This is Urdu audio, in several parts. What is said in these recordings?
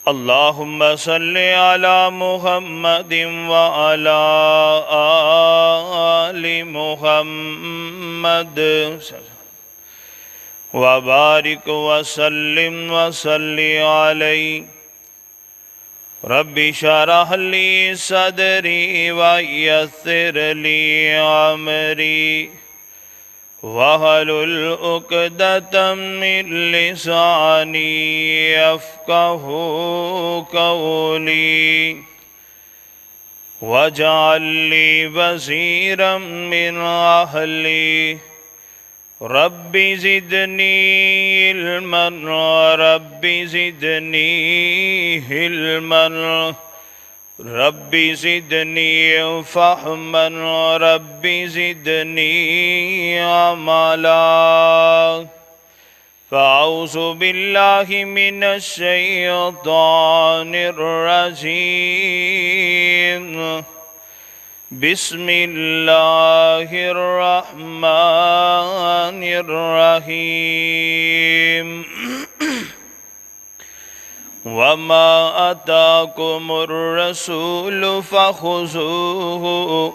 اللهم صل على محمد وعلى آل محمد وبارك وسلم عليه رب اشرح لي صدري ويسر لي أمري واحلل عقدة من لساني يفقهوا قولي واجعل لي وزيرا من أهلي رب زدني علما رب زدني علما رب زدني فهما رب زدني عملا فأعوذ بالله من الشيطان الرجيم بسم الله الرحمن الرحيم وما آتاكم الرسول فخذوه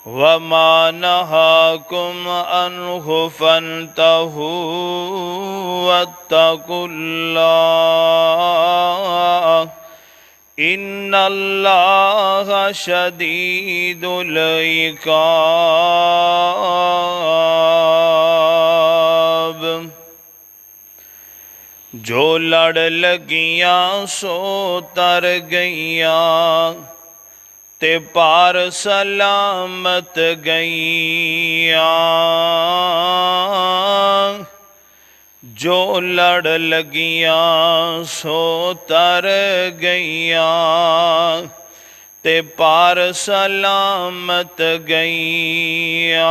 وما نهاكم عنه فانتهوا واتقوا الله إن الله شديد العقاب جو لڑ لگیاں سو تر گئیاں تے پار سلامت گئیاں جو لڑ لگیاں سو تر گئیاں تے پار سلامت گئیاں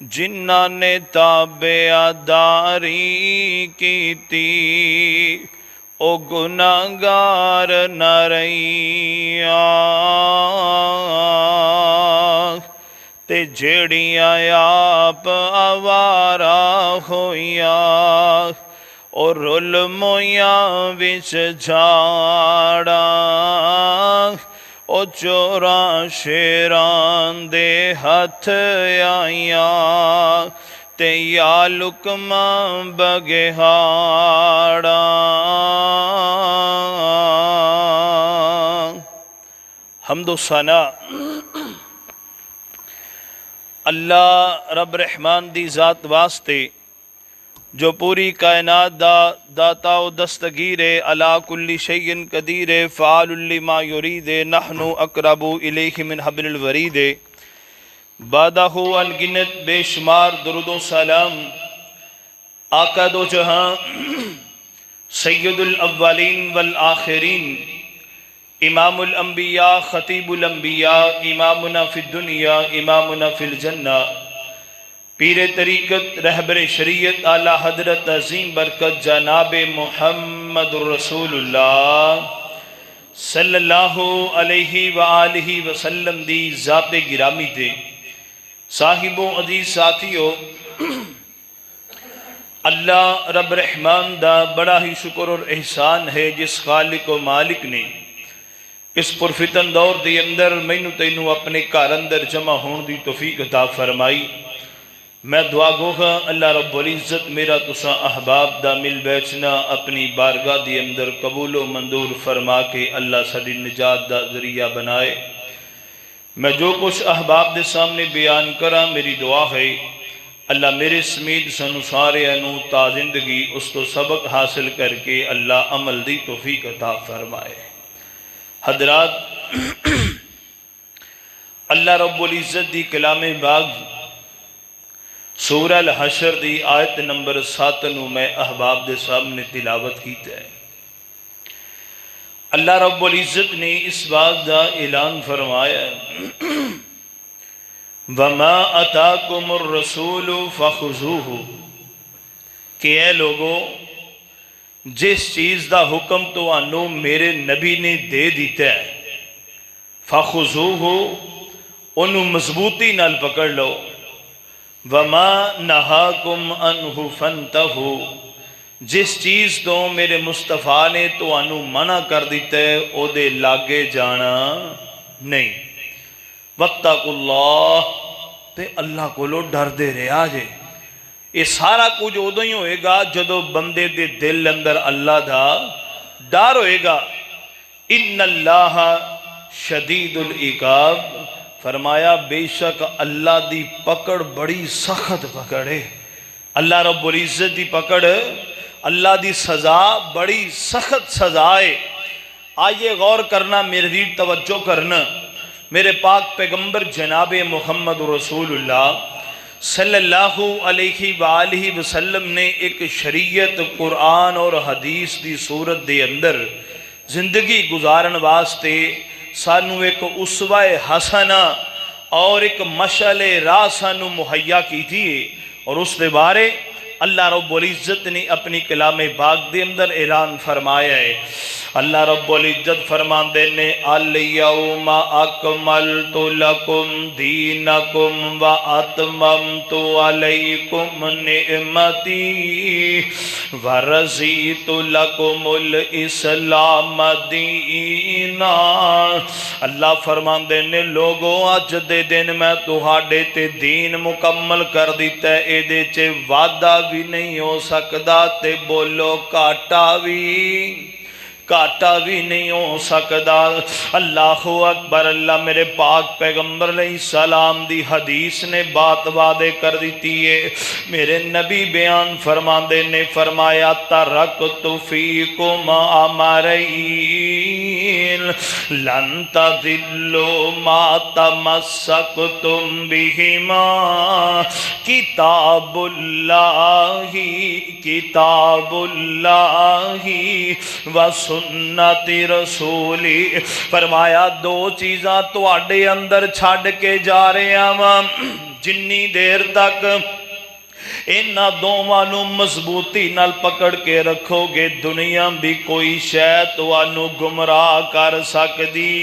جنہاں نے تابعداری کیتی او گناہگار نہ رہیاں تے جیڑیاں آپ آوارہ ہویاں اور رل مویاں وچ جھاڑاں او چوراں شیران دے ہتھ آئیاں تے یا لکمہ بگہاڑاں حمد و ثنا اللہ رب رحمان دی ذات واسطے جو پوری کائنات دا داتا و دستگیر علا کل شیء قدیر فعال لما یرید نحن اقرب الیہ من حبل الورید بادہ انگنت بے شمار درود و سلام آقا دو جہاں سید الاولین والآخرین امام الانبیاء خطیب الانبیاء امامنا فی الدنیا امامنا فی الجنہ پیر طریقت رہبر شریعت اعلی حضرت عظیم برکت جناب محمد رسول اللہ صلی اللہ علیہ وآلہ وسلم دی ذات گرامی دے صاحبوں عزیز ساتھیوں اللہ رب رحمان دا بڑا ہی شکر اور احسان ہے جس خالق و مالک نے اس پرفتن دور دی اندر مینوں تینوں اپنے گھر اندر جمع ہون دی توفیق عطا فرمائی میں دعا گوہاں اللہ رب العزت میرا تساں احباب دا مل بیچنا اپنی بارگاہ دی اندر قبول و منظور فرما کے اللہ ساری نجات دا ذریعہ بنائے میں جو کچھ احباب دے سامنے بیان کرا میری دعا ہے اللہ میرے سمیت سنو سارے انو تا زندگی اس تو سبق حاصل کر کے اللہ عمل دی توفیق عطا فرمائے حضرات اللہ رب العزت دی کلام باغ سورہ الحشر دی آیت نمبر 7 نو میں احباب دے سامنے تلاوت کیتا ہے اللہ رب العزت نے اس بات دا اعلان فرمایا وَمَا أَتَاكُمُ الرَّسُولُ فَخُذُوهُ کہ اے لوگو جس چیز دا حکم تو آنو میرے نبی نے دے دیتا ہے فَخُذُوهُ انہوں مضبوطی نال پکڑ لو وما نہاکم عنہ فانتہو، جس چیز تو میرے مصطفیٰ نے تانوں منع کر دیتا ہے او دے لاگے جانا نہیں۔ واتقوا اللہ، تے اللہ کولو ڈر دے رہا جے۔ یہ سارا کچھ ادو ہی ہوئے گا جدو بندے دے دل اندر اللہ دا ڈر ہوئے گا۔ ان اللہ شدید العقاب، فرمایا بے شک اللہ دی پکڑ بڑی سخت پکڑ ہے۔ اللہ رب العزت دی پکڑ، اللہ دی سزا بڑی سخت سزا ہے۔ آئیے غور کرنا، میری توجہ کرنا، میرے پاک پیغمبر جناب محمد رسول اللہ صلی اللہ علیہ وآلہ وسلم نے ایک شریعت قرآن اور حدیث دی صورت دے اندر زندگی گزارن واسطے سانو ایک اسوہ حسنہ اور ایک مشعل راہ سانو مہیا کی تھی، اور اس دے بارے اللہ رب العزت نے اپنی کلام پاک دے اندر اعلان فرمایا ہے۔ اللہ رب العزت فرماندے نے الیوم اکملت لکم دینکم واتممت علیکم نعمتی ورضیت لکم الاسلام دینا۔ اللہ فرماندے نے لوگو اج دے دن میں تہاڈے تے دین مکمل کر دیتا ہے، اے دے چے وعدہ بھی نہیں ہو سکدا تے بولو کاٹا بھی نہیں ہو سکدا۔ اللہ اکبر، اللہ میرے پاک پیغمبر علیہ السلام دی حدیث نے بات وعدے کر دیتی ہے۔ میرے نبی بیان فرماندے نے فرمایا ترکت فیکم امرین لن تضلوا ما تمسکتم بہما کتاب اللہ و سنت رسولی۔ فرمایا دو چیزاں تواڈے اندر چھڈ کے جا رہے ہاں، جنی دیر تک انہاں دوواں نوں مضبوطی نال پکڑ کے رکھو گے دنیا بھی کوئی شے تانوں گمراہ کر سکدی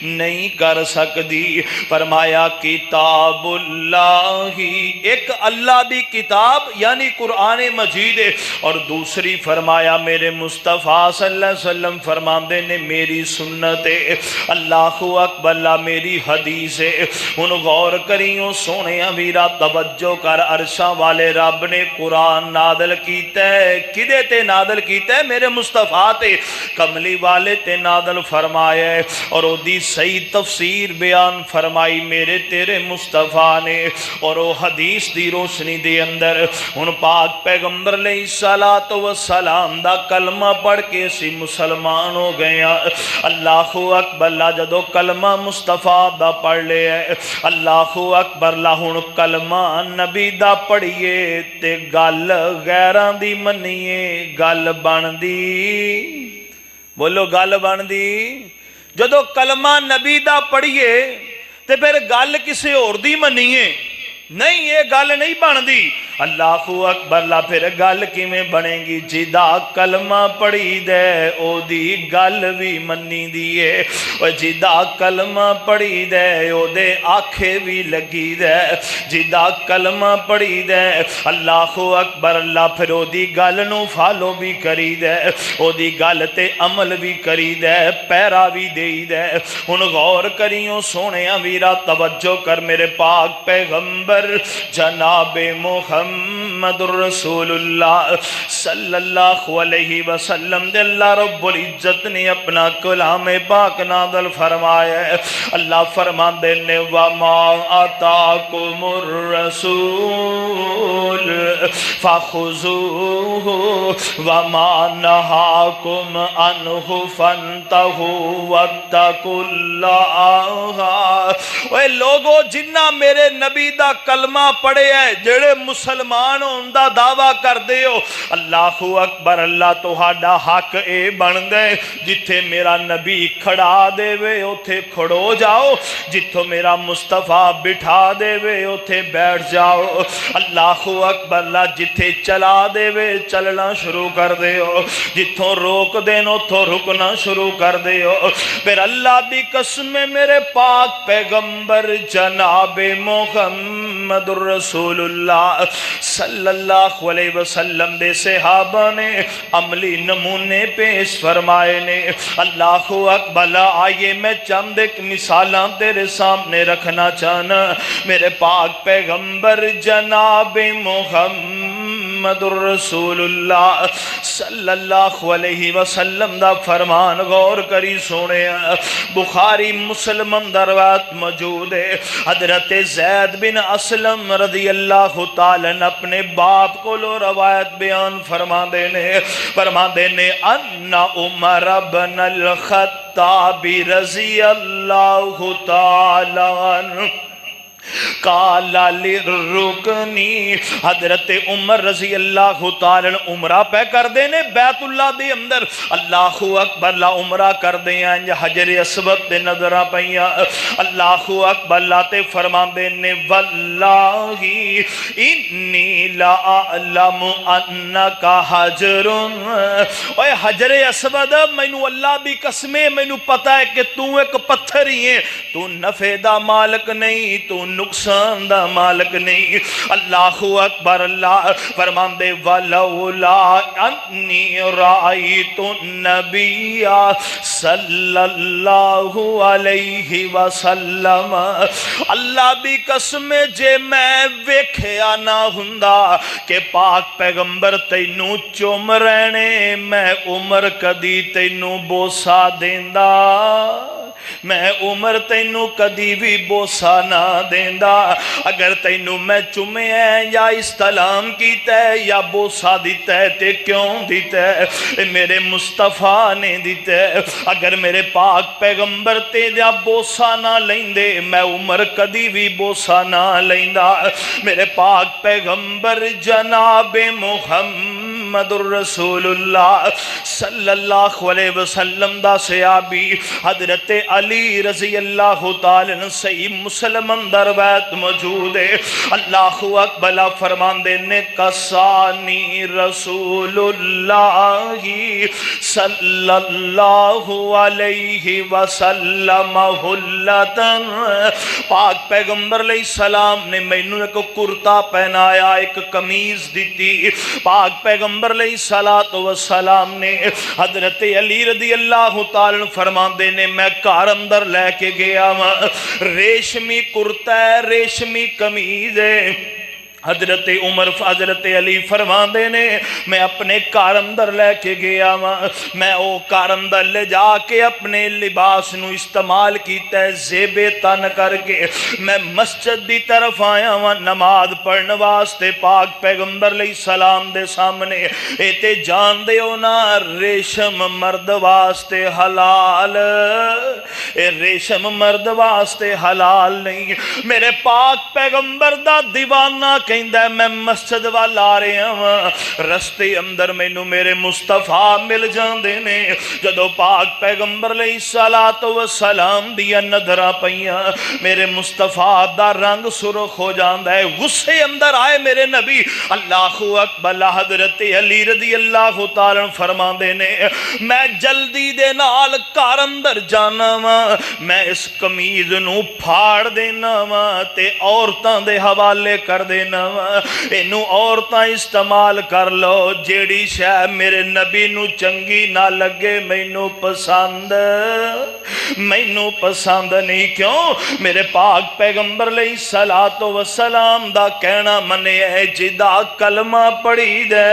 نہیں کر سکدی۔ فرمایا کتاب اللہ، ایک اللہ دی کتاب یعنی قرآن مجید ہے، اور دوسری فرمایا میرے مصطفیٰ صلی اللہ علیہ وسلم فرماندے نے میری سنت ہے۔ اللہ اکبر، اللہ میری حدیث ہے۔ ہن غور کریو سونے ویرا، توجہ کر، عرشاں والے رب نے قرآن نادل کیتا ہے، کدے تے نادل کیتا ہے؟ میرے مصطفیٰ تے کملی والے تے نادل فرمایا ہے، اور او دی صحیح تفسیر بیان فرمائی میرے تیرے مصطفیٰ نے، اور او حدیث دی روشنی دے اندر ان پاک پیغمبر علیہ السلام دا کلمہ پڑھ کے اسی مسلمان ہو گئے ہیں۔ اللہ اکبر، اللہ جدو کلمہ مصطفیٰ دا پڑھ لے ہے، اللہ اکبر، اللہ ہن کلمہ نبی دا پڑھیے تے گل غیران دی منیے، گل بن دی، بولو گل بن دی۔ جدو کلمہ نبی دا پڑھیے تے پھر گل کسے اور دی منیے، نہیں یہ گل نہیں بن دی۔ اللہ اکبر، اللہ پھر گل کیویں بنے گی؟ جدا کلمہ پڑھی دے او دی گل بھی منی دی ہے، اور جدا کلمہ پڑھی دے او دے آنکھیں بھی لگی دے، جدا کلمہ پڑھی دے اللہ اکبر، اللہ پھر او دی گل نو فالو بھی کری دے، او دی گل تے عمل بھی کری دے، پیرا بھی دے دے۔ ہن غور کریوں سونے ویرا، توجہ کر، میرے پاک پیغمبر جناب محمد رسول اللہ صلی اللہ علیہ وسلم دے اللہ رب العزت نے اپنا کلام پاک نازل فرمایا ہے۔ اللہ فرماندے نے وما آتاکم الرسول فخذوہ وما نہاکم عنہ فانتہوا واتقوا اللہ۔ اے لوگو جنہ میرے نبی دا کلمہ پڑھے ہے، جڑے مسلمان ہون دا دعویٰ کر دے ہو، اللہ اکبر، اللہ تہاڈا حق اے بن دے جتھے میرا نبی کھڑا دے وے اوتھے کھڑو جاؤ، جتھوں میرا مصطفیٰ بٹھا دے وے اوتھے بیٹھ جاؤ۔ اللہ اکبر، اللہ اللہ جتھے چلا دے وے چلنا شروع کر دے ہو، جتھوں روک دین اتھوں رکنا شروع کر دے ہو۔ پھر اللہ دی قسم میرے پاک پیغمبر جناب محمد الرسول اللہ صلی اللہ علیہ وسلم دے صحابہ نے عملی نمونے پیش فرمائے نے۔ اللہ اکبر، آئیے میں چند ایک مثالاں تیرے سامنے رکھنا چاہنا۔ میرے پاک پیغمبر جناب محمد الرسول اللہ صلی اللہ علیہ وسلم دا فرمان غور کری سونے، بخاری مسلم روایت موجود ہے۔ حضرت زید بن اسلم رضی اللہ تعالیٰ اپنے باپ کو لو روایت بیان فرما دینے ان عمر بن الخطاب رضی اللہ تعالیٰ عنہ قال للرکنی، حضرت عمر رضی اللہ تعالیٰ عمرہ پہ کر دینے بیت اللہ دے اندر، اللہ اکبر، لا عمرہ کر دیا حجر اسود دے نظرہ پہیا، اللہ اکبر، لا تے فرما دینے واللہ انی لا اعلم انکا حجرن، اوے حجر اسود مینو اللہ دی قسمیں مینو پتا ہے کہ تو ایک پتھر ہی ہے، تو نفع دا مالک نہیں، تو نقصان دا مالک نہیں۔ اللہ اکبر، اللہ فرمان دے ولولا انی رأیت النبی صلی اللہ علیہ وسلم، اللہ دی قسم جے میں ویکھیا نہ ہوندا کہ پاک پیغمبر تینوں چوم رہنے، میں عمر کدی تینوں بوسا دیندا، میں عمر تینوں کدی بھی بوسا نہ دیندا۔ اگر تینوں میں چومے ہیں یا استلام کیتا ہے یا بوسا دیتا ہے تے کیوں دیتا ہے؟ میرے مصطفیٰ نے دیتا ہے۔ اگر میرے پاک پیغمبر تے یا بوسا نہ لیندے میں عمر کدی بھی بوسا نہ لیندا۔ میرے پاک پیغمبر جناب محمد الرسول اللہ صلی اللہ علیہ وسلم دا صحابی حضرت علی رضی اللہ تعالیٰ صحیح مسلم اندر روایت موجود ہے۔ اللہ اکبر، فرمان دینے کسانی رسول اللہ صلی اللہ علیہ وسلم حلتن، پاک پیغمبر علیہ السلام نے مینوں ایک کرتا پہنایا، ایک قمیض دیتی۔ پاک پیغمبر علیہ السلام نے حضرت علی رضی اللہ تعالیٰ فرمان دینے میں کار اندر لے کے گیا، ریشمی کرتا ہے، ریشمی قمیض ہے۔ حضرت عمر حضرت علی فرما دینے میں اپنے کار اندر لے کے گیا، میں او کار اندر لے جا کے اپنے لباس نو استعمال کیتا ہے زیب تن کر کے میں مسجد دی طرف آیا نماز پڑھنے واسطے پاک پیغمبر علیہ السلام دے سامنے۔ ایتے جان دے ہو نا ریشم مرد واسطے حلال، اے ریشم مرد واسطے حلال نہیں۔ میرے پاک پیغمبر دا دیوانہ کہندا ہے میں مسجد وال آ رہا ہاں، رستے اندر مینوں میرے مصطفیٰ مل جاندے نے۔ جدو پاک پیغمبر علیہ السلام دیا نظراں پئیاں میرے مصطفیٰ دا رنگ سرخ ہو جاندا ہے، غصے اندر آئے میرے نبی۔ اللہ اکبر، حضرت علی رضی اللہ تعالیٰ فرماندے نے میں جلدی دے نال کار اندر جانا وا، میں اس قمیض نو پھاڑ دینا وا تے عورتاں دے حوالے کر دینا، اینو عورتاں استعمال کر لو، جیڑی شے میرے نبی نو چنگی نہ لگے مینو پسند نہیں۔ کیوں؟ میرے پاک پیغمبر علیہ السلام دا کہنا منے ہے، جدا کلمہ پڑھی دے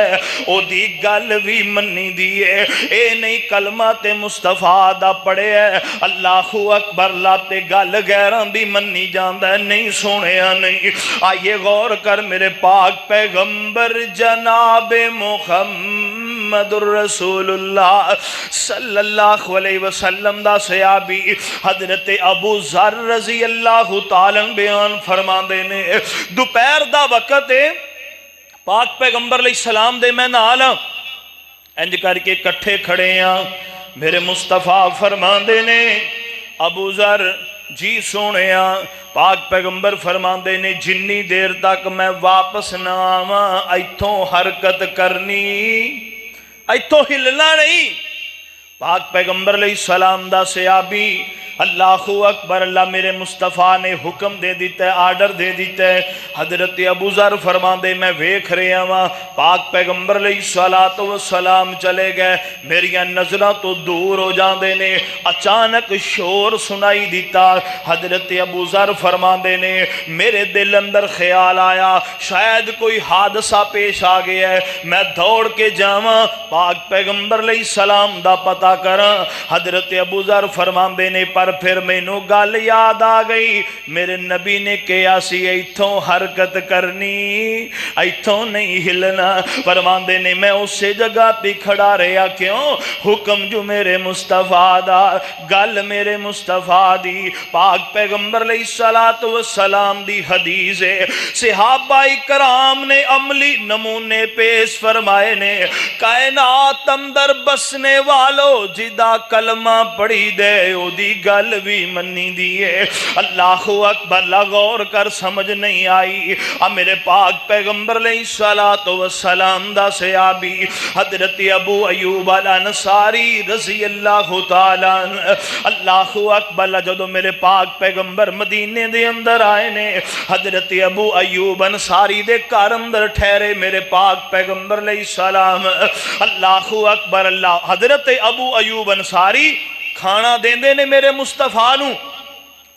او دی گل بھی منی دیئے، اے نہیں کلمہ تے مصطفیٰ دا پڑھے ہے اللہ اکبر لاتے گل غیران دی منی جاندہ ہے، نہیں سنیا نہیں۔ آئیے غور کر میرے پاک پیغمبر جناب محمد الرسول اللہ صلی اللہ علیہ وسلم دا صحابی حضرت ابو ذر رضی اللہ تعالیٰ بیان فرما دینے دوپہر دا وقت ہے، پاک پیغمبر علیہ السلام دے میں نال انج کر کے کٹھے کھڑے ہیں، میرے مصطفیٰ فرما دینے ابو ذر جی سونے پاک پیغمبر فرماندے نے جنی دیر تک میں واپس نہ آواں ایتھوں حرکت کرنی، ایتھوں ہلنا نہیں۔ پاک پیغمبر علیہ السلام دا صحابی اللہ اکبر، اللہ میرے مصطفیٰ نے حکم دے دیتا ہے، آرڈر دے دیتا ہے۔ حضرت ابو ذر فرماندے میں ویکھ رہا ہاں پاک پیغمبر علیہ السلام چلے گئے، میریاں نظراں تو دور ہو جاندے نے، اچانک شور سنائی دیتا۔ حضرت ابو ذر فرماندے نے میرے دل اندر خیال آیا شاید کوئی حادثہ پیش آ گیا ہے، میں دوڑ کے جاواں پاک پیغمبر علیہ السلام دا پتہ کراں۔ حضرت ابو ذر فرماندے نے پر پھر مینوں گل یاد آ گئی، میرے نبی نے کہا سی ایتھوں حرکت کرنی، ایتھوں نہیں ہلنا۔ فرماندے نے میں اسی جگہ پہ کھڑا رہا، کیوں؟ حکم جو میرے مصطفیٰ دا، گل میرے مصطفیٰ دی، پاک پیغمبر علیہ السلام دی حدیث ہے۔ صحابہ کرام نے عملی نمونے پیش فرمائے نے، کائنات اندر بسنے والو جدا کلمہ پڑھی دے او دی گل بھی منی دیئے۔ اللہ اکبر، غور کر سمجھ نہیں آئی۔ اب میرے پاک پیغمبر علیہ السلام دا صحابی حضرت ابو ایوب الانصاری رضی اللہ تعالیٰ عنہ، اللہ اکبر، جدو میرے پاک پیغمبر مدینے دے اندر آئے نے، حضرت ابو ایوب انصاری دے گھر اندر ٹھہرے میرے پاک پیغمبر علیہ السلام، اللہ اکبر اللہ۔ حضرت ابو ایوب انصاری کھانا دیندے نے میرے مصطفیٰ نو،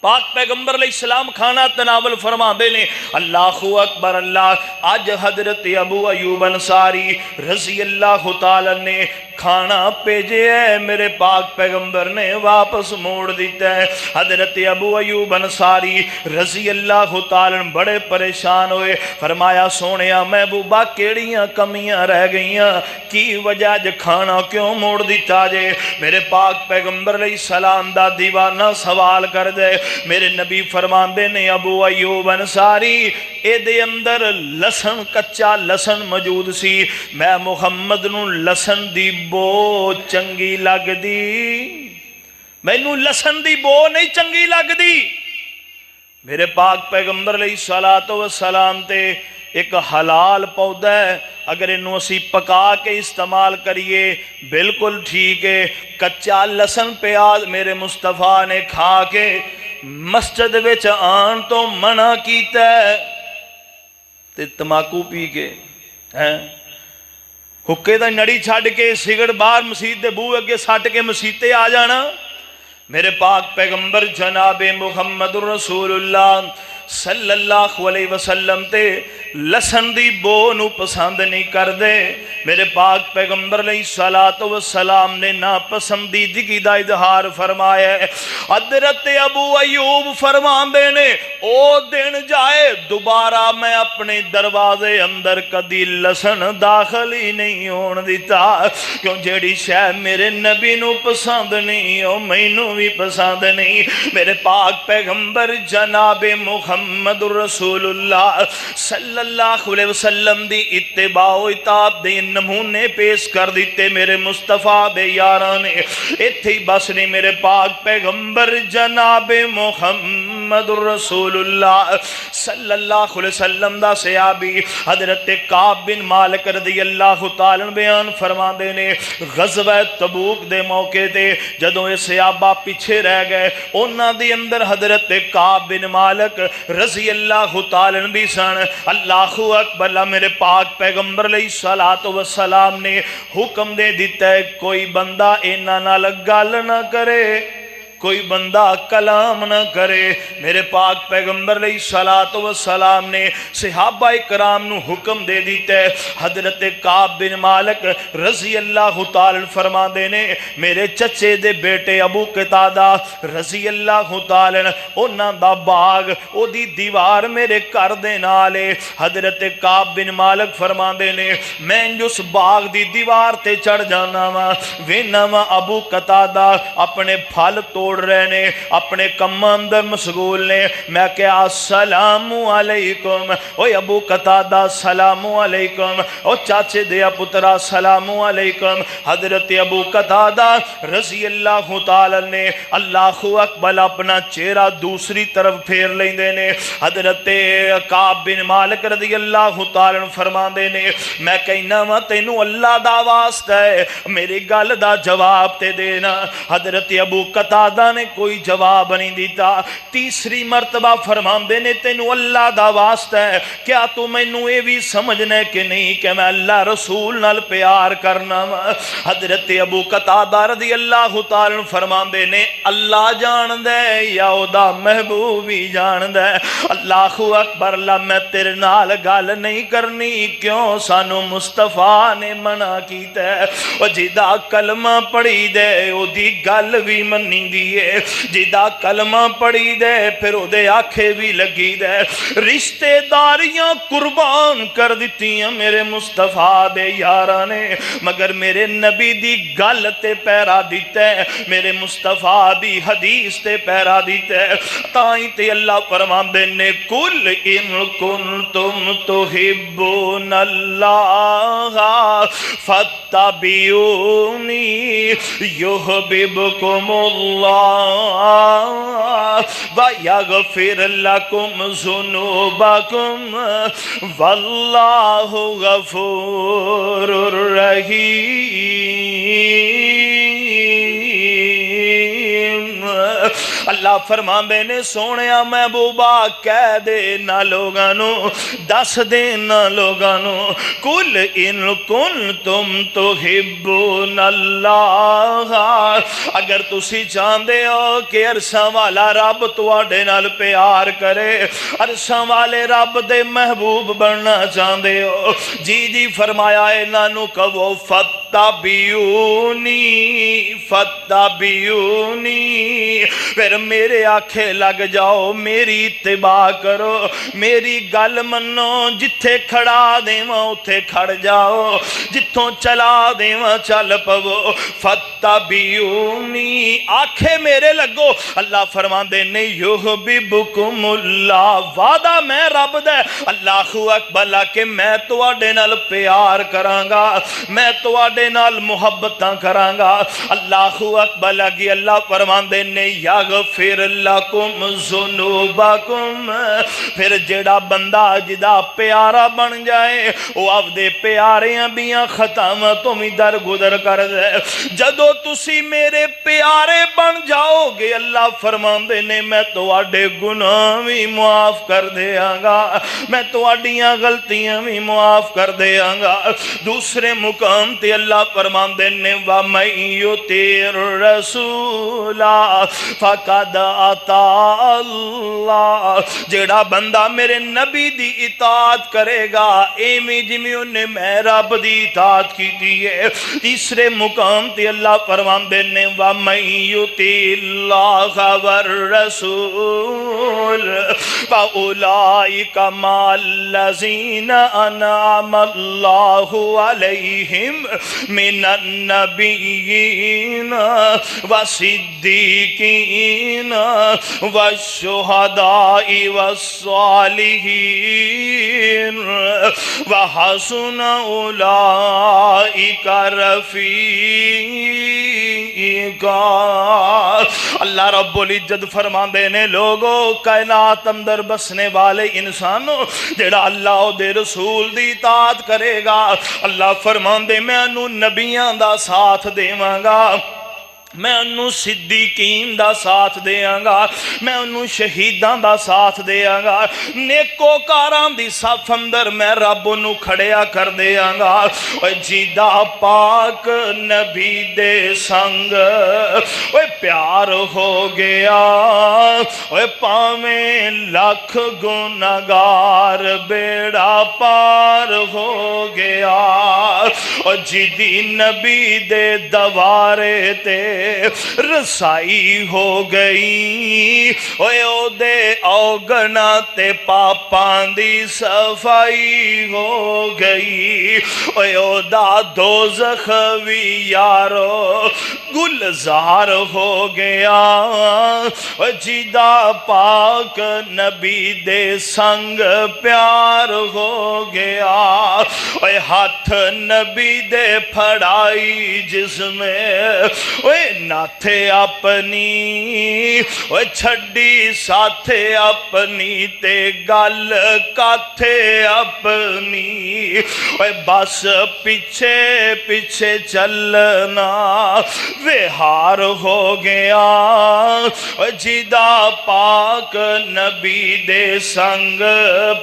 پاک پیغمبر علیہ السلام کھانا تناول فرما دے نے، اللہ اکبر اللہ۔ آج حضرت ابو ایوب انصاری رضی اللہ تعالیٰ نے کھانا بھیجے ہے، میرے پاک پیغمبر نے واپس موڑ دیتا ہے۔ حضرت ابو ایوب انصاری رضی اللہ تعالیٰ بڑے پریشان ہوئے، فرمایا سونیا محبوبہ کیڑیاں کمیاں رہ گئیاں، کی وجہ ج کھانا کیوں موڑ دیتا جے؟ میرے پاک پیغمبر علیہ السلام دا دیوانہ سوال کر دے۔ میرے نبی فرماندے نے ابو ایوب انصاری اے دے اندر لسن، کچا لسن موجود سی، میں محمد نو لسن دی بو چنگی لگ دی، مینوں لسن دی بو نہیں چنگی لگ دی۔ میرے پاک پیغمبر علیہ السلام تے ایک حلال پودا ہے، اگر انہوں اسی پکا کے استعمال کریے بالکل ٹھیک ہے۔ کچا لسن پیاز میرے مصطفیٰ نے کھا کے مسجد وچ آن تو منع کیتا ہے، تے تماکو پی کے حکے دا نڑی چھڑ کے سگڑ باہر مسجد دے بوئے اگے سٹ کے مسیتے آ جانا۔ میرے پاک پیغمبر جناب محمد رسول اللہ صلی اللہ علیہ وسلم تے لسن دی بو نو پسند نہیں کر دے۔ میرے پاک پیغمبر علیہ السلام نے ناپسندیدگی دا اظہار فرمایا ہے۔ حضرت ابو ایوب فرماندے نے او دن جائے دوبارہ میں اپنے دروازے اندر کدی لسن داخل ہی نہیں ہون دیتا، کیوں جیڑی شے میرے نبی نو پسند نہیں او مینوں بھی پسند نہیں۔ میرے پاک پیغمبر جناب محمد رسول اللہ صلی اللہ علیہ وسلم دی اتباع و اطاعت دے نمونے پیش کر دیتے میرے مصطفیٰ دے یاراں نے۔ ایتھے ہی بس نہیں، میرے پاک پیغمبر جناب محمد رسول اللہ صلی اللہ علیہ وسلم دا صحابی حضرت کعب بن مالک رضی اللہ تعالیٰ بیان فرما دے نے، غزوہ تبوک دے موقع تے جدوں یہ صحابہ پیچھے رہ گئے، انہاں دی اندر حضرت کعب بن مالک رضی اللہ تعالیٰ بھی سن۔ اللہ اکبر، میرے پاک پیغمبر علیہ السلام نے حکم دے دیتا ہے کوئی بندہ انہاں نال گل نہ کرے، کوئی بندہ کلام نہ کرے۔ میرے پاک پیغمبر علیہ السلام نے صحابہ کرام نو حکم دے دیتا ہے۔ حضرت کعب بن مالک رضی اللہ تعالیٰ فرما دے نے میرے چچے دے بیٹے ابو قتادہ رضی اللہ تعالیٰ انہاں دا باغ او دی دیوار میرے کر دے نالے۔ حضرت کعب بن مالک فرما دے نے میں جس باغ دی دیوار تے چڑھ جانا وا، وینا وا ابو قتادہ اپنے پھل توڑ توڑ رہے نے اپنے کماں اندر مشغول نے میں کہا السلام علیکم او ابو قتادہ السلام علیکم او چاچے دیا پترا السلام علیکم حضرت ابو قتادہ رضی اللہ تعالی نے اللہ اکبر اپنا چہرہ دوسری طرف پھیر لیندے نے حضرت کعب بن مالک رضی اللہ تعالی فرما دے نے میں کہنا وا تینوں اللہ دا واسطہ ہے میری گل دا جواب تے دینا حضرت ابو قتادہ نے کوئی جواب نہیں دیتا تیسری مرتبہ فرما دے نے تینوں اللہ دا واسطہ ہے کیا تو مینوں اے بھی سمجھنے کہ نہیں کہ میں اللہ رسول نال پیار کرنا وا حضرت ابو قتادہ رضی اللہ تعالی فرما دے نے اللہ جان دے یا او دا محبوب ہی جان دے اللہ اکبر اللہ میں تیرے نال گل نہیں کرنی کیوں سانو مصطفیٰ نے منع کیتا ہے او جدا کلمہ پڑھی دے او دی گل بھی منی دیئے جدا کلمہ پڑھی دے پھر او دے آنکھیں بھی لگی دے رشتے داریاں قربان کر دیتیاں میرے مصطفیٰ دے یارانے مگر میرے نبی دی گل تے پیرا دیتے میرے مصطفیٰ دی حدیث تے پیرا دیتے تائیں تے اللہ فرمان دے نے کل ان کنتم تحبون اللہ فاتبعونی یحببکم اللہ ویغفر لکم ذنوبکم واللہ غفور رحیم اللہ فرماندے نے سونیا محبوبہ کہہ دے نہ لوگانو دس دے نہ لوگانو کل ان کنتم تحبون اللہ اگر تسی چاہندے ہو کہ عرشاں والا رب تواڈے نال پیار کرے عرشاں والے رب دے محبوب بننا چاہندے ہو جی جی فرمایا انہاں نو کہو فتبعونی فتبعونی پھر میرے آنکھیں لگ جاؤ میری اتباع کرو میری گل منو جتھے کھڑا دیواں اتھے کھڑ جاؤ جتھوں چلا دیواں چل پو فتبعونی آنکھیں میرے لگو اللہ فرماندے نے یحببکم اللہ وعدہ میں رب دے اللہ اکبر کہ میں تواڈے نال پیار کرانگا میں تواڈے نال محبتاں کرانگا اللہ اکبر لگی اللہ فرماندے نے یغفر لکم ذنوبکم پھر جڑا بندہ جدا پیارا بن جائے وہ آپ دے پیاریاں بیاں خطاواں تو بھی در گزر کر دے جدو تسی میرے پیارے بن جاؤ گے اللہ فرماندے نے میں تواڈے گناہ بھی معاف کر دیاں گا میں تواڈیاں غلطیاں بھی معاف کر دیاں گا دوسرے مقام تے اللہ فرماندے نے وَمَن يُطِعِ الرَّسُولَ فَقَدْ أَطَاعَ اللہ جڑا بندہ میرے نبی دی اطاعت کرے گا ایمی جمی انہیں میں رب دی اطاعت کی دیئے تیسرے مقام تے اللہ فرماندے نے وَمَن يُطِعِ اللَّهَ وَالرَّسُولَ فَأُولَئِكَ مَعَ الَّذِينَ أَنْعَمَ اللَّهُ عَلَيْهِمْ مِنَ النَّبِيِّينَ وَالصِّدِّيقِينَ وَالشُّهَدَاءِ وَالصَّالِحِينَ وَحَسُنَ أُولَئِكَ رفیقا اللہ رب العزت فرماندے نے لوگو کائنات اندر بسنے والے انسانوں جڑا اللہ دے رسول دی اطاعت کرے گا اللہ فرماندے میں انہوں نبیاں دا ساتھ دیواں گا میں انہوں صدیقین دا ساتھ دیاں گا میں انہوں شہیدان دا ساتھ دیاں گا نیکو کاران دی صف اندر میں رب انہوں کھڑیا کر دیاں گا جیدہ پاک نبی دے سنگ پیار ہو گیا پاویں لکھ گناہگار بیڑا پار ہو گیا اور جدی نبی دے دوارے تے رسائی ہو گئی او دے اوگنا تے پاپاں دی صفائی ہو گئی او دا دوزخ وی یارو گلزار ہو گیا جدا پاک نبی دے سنگ پیار ہو گیا اے ہاتھ نبی دے پھڑائی جس میں اے ناتھے اپنی اے چھڑی ساتھے اپنی تے گل کاتھے اپنی اے بس پیچھے پیچھے چلنا وہار ہو گیا جدا پاک نبی دے سنگ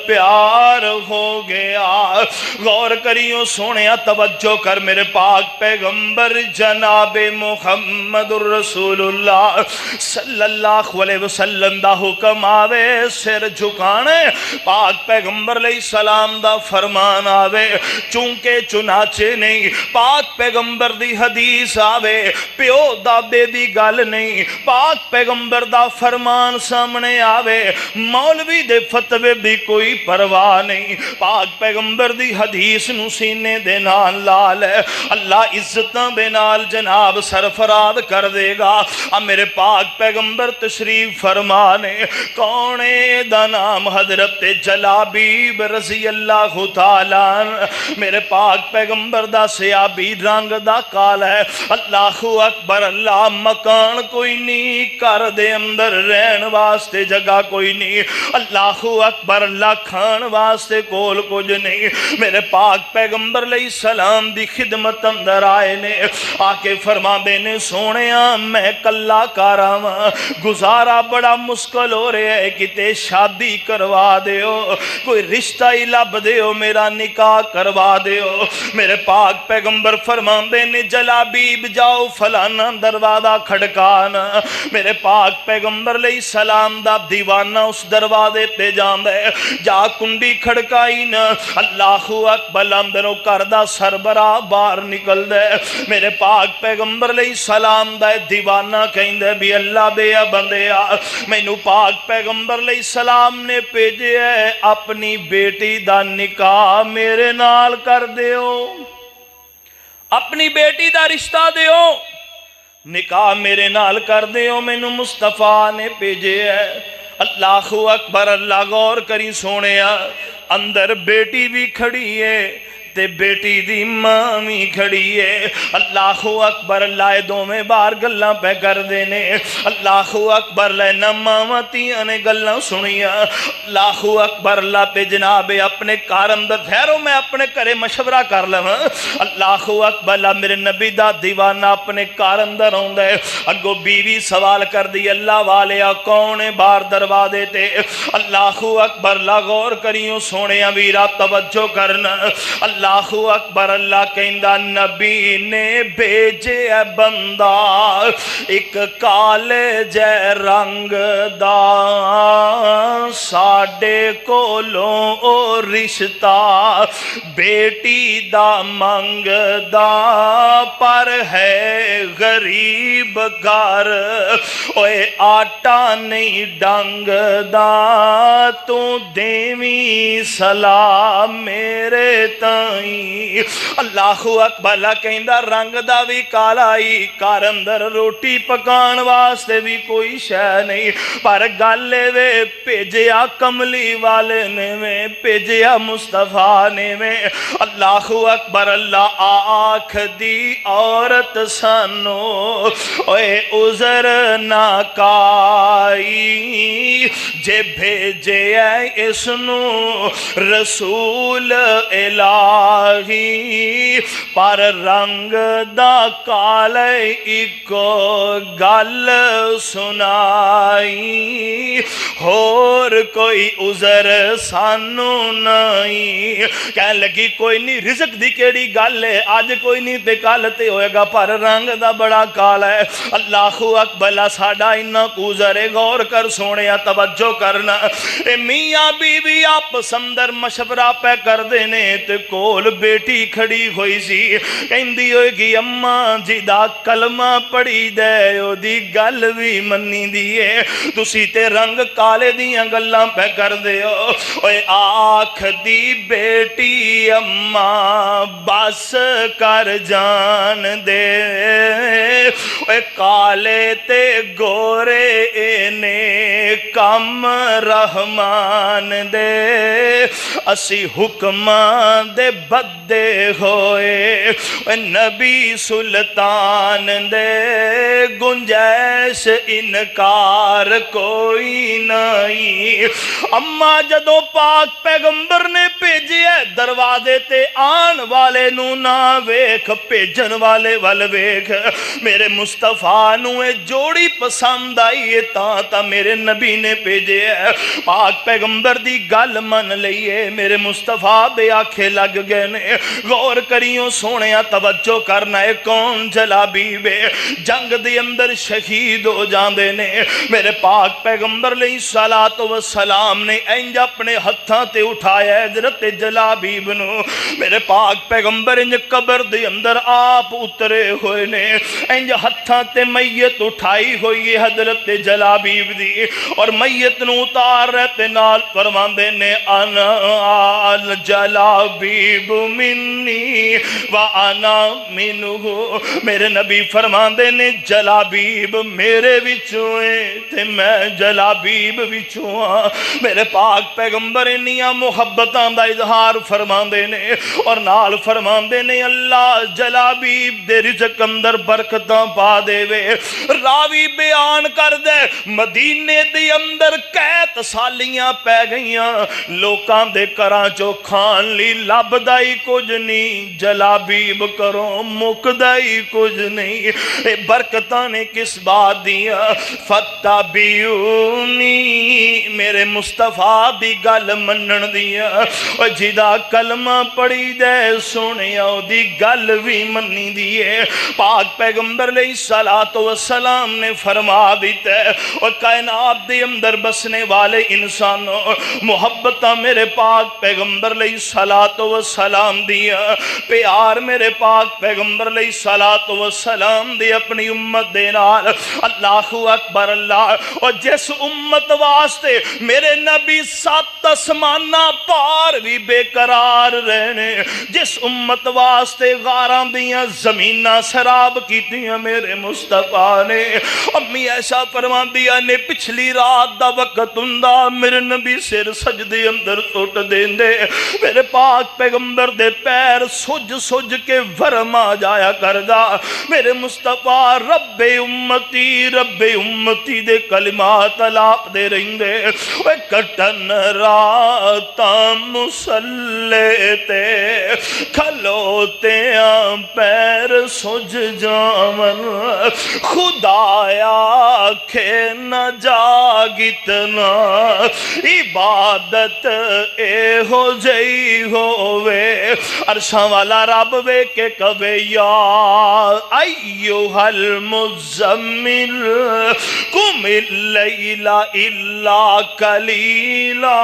پیار ہو گیا غور کریو سونیا توجہ کر میرے پاک پیغمبر جناب محمد الرسول اللہ صلی اللہ علیہ وسلم دا حکم آوے سر جھکانے پاک پیغمبر علیہ السلام دا فرمان آوے چونکہ چنانچہ نہیں پاک پیغمبر دی حدیث آوے پیو دادے دی گل نہیں پاک پیغمبر دا فرمان سامنے آوے مولوی دے فتوے دی کوئی پرواہ نہیں پاک پیغمبر دی حدیث نو سینے دے نال لال ہے اللہ عزتاں دے نال جناب سرفراز کر دے گا میرے پاک پیغمبر تشریف فرمانے کونے دا نام حضرت جلابیب رضی اللہ تعالیٰ میرے پاک پیغمبر دا سیابی رنگ دا کال ہے اللہ اکبر اللہ مکان کوئی نہیں کر دے اندر رہن واسطے جگہ کوئی نہیں اللہ اکبر اللہ کھان واسطے کول کچھ نہیں میرے پاک پیغمبر علیہ السلام دی خدمت اندر آئے نے آکے فرما دے نے سونیا میں کلا کاراں گزارا بڑا مشکل ہو رہے ہے کتے شادی کروا دیو کوئی رشتہ ہی لب دیو میرا نکاح کروا دیو میرے پاک پیغمبر فرما دے نے جلابیب جاؤ فلانا دروازہ کھڑکانا میرے پاک پیغمبر علیہ السلام دا دیوانہ اس دروازے تے جان دے جا کنڈی کھڑکائی نا اللہ اکبر اندروں کردہ سربراہ باہر نکل دے میرے پاک پیغمبر علیہ السلام دا دیوانہ کہیں دے بھی اللہ دے بندیا میں نو پاک پیغمبر علیہ السلام نے پیجے ہے اپنی بیٹی دا نکاح میرے نال کر دیو اپنی بیٹی دا رشتہ دیو نکاح میرے نال کر دیو میں نو مصطفیٰ نے پیجے ہے اللہ اکبر اللہ غور کری سونیا اندر بیٹی بھی کھڑی ہے تے بیٹی دی مامی کھڑی ہے اللہ اکبر اللہ دو میں بار گلہ پہ کر دینے اللہ اکبر لینا مامتیاں نے گلہ سنیا اللہ اکبر اللہ پہ جناب اپنے کار اندر ٹھہرو میں اپنے کرے مشورہ کر لوں اللہ اکبر اللہ میرے نبی دا دیوانہ اپنے کار اندر ہوں دے اگو بیوی سوال کر دی اللہ والے کون بار دروازے تے اللہ اکبر اللہ غور کریوں سونے ویرا توجہ کرنا اللہ اکبر اللہ کہندہ نبی نے بھیجے بندہ ایک کالے جے رنگ دا ساڑے کولوں او رشتہ بیٹی دا منگ دا پر ہے غریب گھر اوے آٹا نہیں ڈنگ دا تو دیویں سلام میرے تائیں اللہ اکبر اللہ کہندہ رنگ دا بھی کالائی کار اندر روٹی پکان واسطے بھی کوئی شے نہیں پر گالے وے پیجیا کملی والے نے میں پیجیا مصطفیٰ نے میں اللہ اکبر اللہ آنکھ دی عورت سانو اوے عذر نہ کائی جے بھیجے اس نو رسول الہی پر رنگ دا کالے ایکو گل سنائی اور کوئی عذر سانو نہیں کہنے لگی کوئی نہیں رزق دی کیڑی گل ہے آج کوئی نہیں تے کل تے ہوئے گا پر رنگ دا بڑا کال ہے اللہ اکبر ساڈا انہاں کو عذر غور کر سونے توجہ کرنا اے میاں بی بی آپ سمندر مشورہ پہ کر دینے تے کو کول بیٹی کھڑی ہوئی سی، کہندی ہوئے گی اما جی دا کلمہ پڑھی دے او دی گل بھی منی دیئے، تسی تے رنگ کالے دیاں گلاں پہ کر دے ہو۔ اوے آکھ دی بیٹی اما بس کر جان دے، اوے کالے تے گورے اینے کم رحمان دے، اسی حکمان دے بدے ہوئے، اوے نبی سلطان دے گنجائش انکار کوئی نہیں۔ اما جدو پاک پیغمبر نے بھیجے دروازے تے آن والے نو نہ ویکھ، بھیجن والے ول ویکھ۔ میرے مصطفیٰ نو اے جوڑی پسند آئی تا میرے نبی نے بھیجے، پاک پیغمبر دی گل من لئیے، میرے مصطفیٰ دے آنکھیں لگ گئے نے۔ غور کریوں سونیا، توجہ کرنا ہے، کون جلابیب جنگ دے اندر شہید ہو جاندے نے۔ میرے پاک پیغمبر علیہ السلام نے انج اپنے ہتھاں تے اٹھایا حضرت جلابیب نو۔ میرے پاک پیغمبر انج قبر دے اندر آپ اترے ہوئے نے، انج ہتھاں تے میت اٹھائی ہوئی حضرت جلابیب دی، اور میت نو اتار رہتے نال فرماندے نے انا جلابیب منی وانا منہ۔ میرے نبی فرماندے نے جلابیب میرے وچوں ہے تے میں جلابیب وچوں ہاں۔ میرے پاک پیغمبر انیاں محبتاں دا اظہار فرماندے نے، اور نال فرماندے نے اللہ جلابیب دے رزق اندر برکتاں پا دے وے۔ راوی بیان کر دے مدینے دے اندر قحط سالیاں پہ گئیاں، لوکاں دے کراں چو کھان لی لبدائی کچھ نہیں، جلابیب کرو مکدائی کچھ نہیں۔ اے برکتاں نے کس بات دیا؟ فتبعونی، میرے مصطفیٰ دی گل منن دیا، اور جدا کلمہ پڑھی دے سنیا دی گل بھی منی دیئے۔ پاک پیغمبر علیہ السلام نے فرما دیتا ہے، اور کائنات دے اندر بسنے والے انسانوں محبتہ میرے پاک پیغمبر علیہ السلام دیا، پیار میرے پاک پیغمبر علیہ السلام دی اپنی امت دے نال۔ اللہ اکبر اللہ۔ اور جس امت واسطے میرے نبی 7 آسمانہ پار بھی بے قرار رہنے، جس امت واسطے غاراں دیاں زمیناں سراب کیتیاں میرے مصطفیٰ نے۔ امی ایسا فرما دیا نے پچھلی رات دا وقت ہوندا میرے نبی سر سجدے اندر سٹ دیندے، میرے پاک پیغمبر دے پیر سج سج کے ورم آ جایا کردا۔ میرے مصطفیٰ رب امتی دے کلمات الاپ دے رہندے، اوے کٹن راتاں مصلے تے کھلوتیاں پیر سج جاون، خدایا کھے نہ جاگتنا عبادت اے ہو جئی ہووے، عرشاں والا رب وے کے کہے یا ایھا المزمل قم اللیل الا قلیلا۔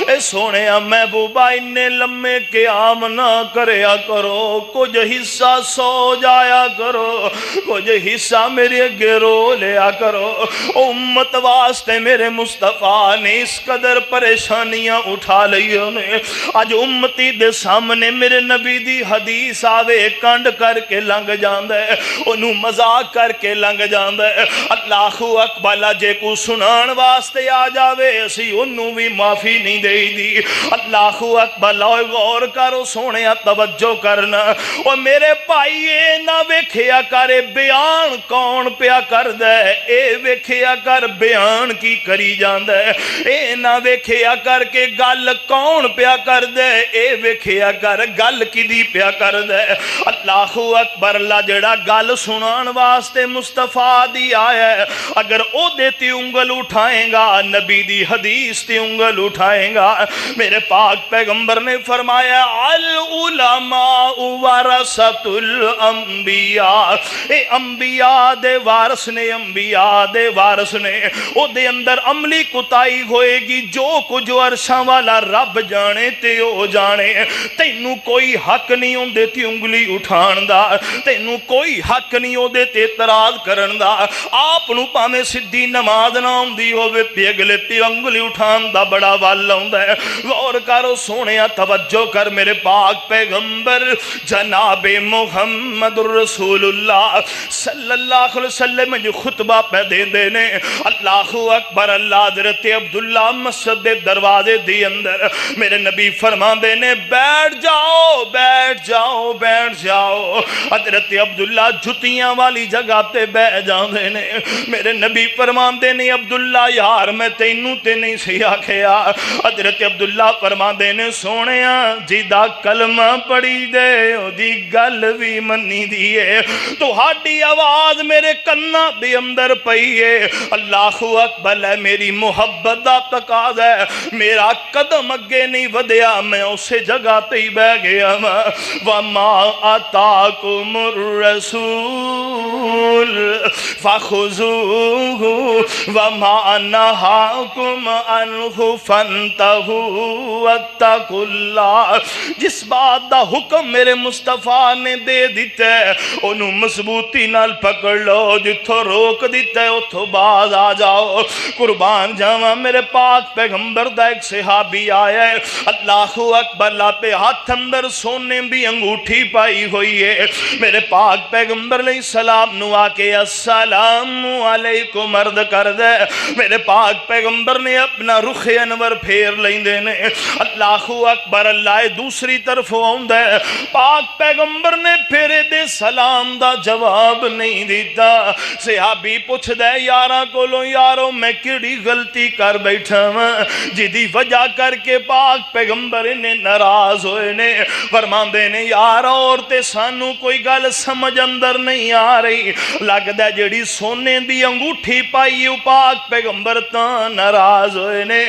اے سونیا محبوبہ انے لمے قیام نہ کریا کرو، کچھ حصہ سو جایا کرو، کچھ حصہ میرے اگے رو لیا کرو۔ امت واسطے میرے مصطفیٰ نے اس قدر پریشانیاں اٹھا لئیوں نے، آج امتی دے سامنے میرے نبی دی حدیث آوے کنڈ کر کے لنگ جاندے، انہوں مذاق کر کے لنگ جاندے۔ اللہ اکبر، جے کو سنان واسطے آ جاوے اسی انہوں بھی معافی نہیں دے دی۔ اللہ اکبر، غور کرو سونے توجہ کرنا، اور میرے بھائی اے نہ ویکھیا کرے بیان کون پیا کر دے، اے ویکھیا کر بیان کی کری جاندے، اے نہ ویکھیا کر کے گل کون پیا کر دے، اے ویکھیا کر گل کی دی پیا کر دے۔ اللہ اکبر، اللہ جڑا گل سنان واسطے مصطفیٰ دی آیا ہے، اگر او دیتی انگل اٹھائیں گا نبی دی حدیث تی انگل اٹھائے گا؟ میرے پاک پیغمبر نے فرمایا العلماء ورثۃ الانبیاء، اے انبیاء دے وارث نے، انبیاء دے وارث نے۔ او دے اندر عملی کوتاہی ہوئے گی، جو کچھ عرشاں والا رب جانے تے او جانے، تینوں کوئی حق نہیں اندے تے انگلی اٹھان دا، تینوں کوئی حق نہیں او دے تے اعتراض کرن دا۔ آپ نو پاویں سدھی نماز نہ آندی ہووے تے اگلے تے انگلی اٹھان دا بڑا وال آندا ہے۔ غور کرو سونیا، توجہ کر میرے پاک پیغمبر جناب محمد رسول اللہ صلی اللہ علیہ وسلم جو خطبہ پہ دیندے نے، اللہ اکبر، اللہ حضرت عبداللہ مسجد دے دروازے دی اندر میرے نبی فرماندے نے بیٹھ جاؤ بیٹھ جاؤ بیٹھ جاؤ۔ حضرت عبداللہ جتیاں والی جگہ تے بہ جاندے نے۔ میرے نبی فرماندے نے عبداللہ یار میں تینوں تے نہیں سی آکھیا۔ حضرت عبداللہ فرماندے نے سونیا جیدہ کلمہ پڑھی دے او دی گل بھی منی دیئے، تو ہاڈی آواز میرے کنہ بھی اندر پئی ہے۔ اللہ اکبر ہے، میری محبت دا تقاضا ہے، میرا قدم اگے نہیں ودیا، میں اسے جگہ تے ہی بہ گیا۔ وما آتاکم الرسول فخذوہ وما نہاکم عنہ فانتہوا واتقوا اللہ۔ جس بات دا حکم میرے مصطفیٰ نے دے دیتا ہے انہوں مضبوطی نال پکڑ لو، جتھوں روک دیتا ہے اتھوں باز آ جاؤ۔ قربان جاواں میرے پاک پیغمبر دا ایک صحابی آیا ہے، اللہ اکبر، لا پہ ہاتھ اندر سونے بھی انگوٹھی پائی ہوئی ہے۔ میرے پاک پیغمبر علیہ السلام نو آکے السلام علیکم عرض کر دے۔ میرے پاک پیغمبر نے اپنا رخ انور پھیر لیندے نے۔ اللہ اکبر، اللہ دوسری طرف آندا ہے، پاک پیغمبر نے پھیرے دے سلام دا جواب نہیں دیتا۔ صحابی پوچھ دے یاراں کولوں، یارو میں کیڑی غلطی کر بیٹھا ہاں جدی وجہ کر کے پاک پیغمبر نے ناراض ہوئے نے؟ فرماندے نے یار اور تے سانو کوئی گل سمجھ اندر نہیں آ رہی، لگدا جڑی سونے دی انگوٹھی پائی پاک پیغمبر تاں ناراض ہوئے نے۔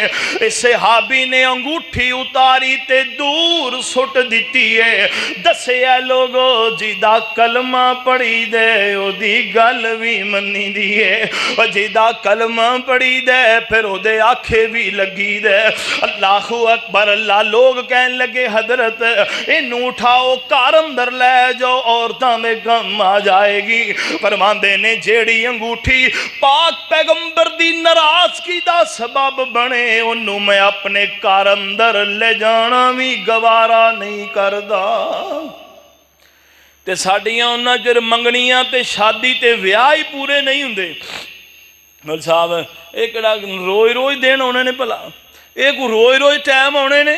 اس صحابی نے انگوٹھی اتاری تے دور سٹ دیتی ہے۔ دسے اے لوگو جیدہ کلمہ پڑھی دے او دی گل بھی منی دیئے، اور جیدہ کلمہ پڑھی دے پھر او دے آنکھیں بھی لگی دے۔ اللہ اکبر، اللہ لوگ کہنے لگے حضرت انہوں اٹھاؤ کار اندر لے جاؤ، عورتاں میں کم آ جائے گی۔ فرماندے نے جیڑی انگوٹھی پاک پیغمبر دی ناراضگی دا سبب بنے انہوں میں اپنے کار اندر لے جانا بھی گوارا نہیں کردا۔ تے ساڑیاں انہاں جر منگنیاں تے شادی تے ویاہ ہی پورے نہیں ہوندے۔ مول صاحب ایک روئی روئی دین ہونے نے پلا، ایک روئی روئی ٹائم ہونے نے۔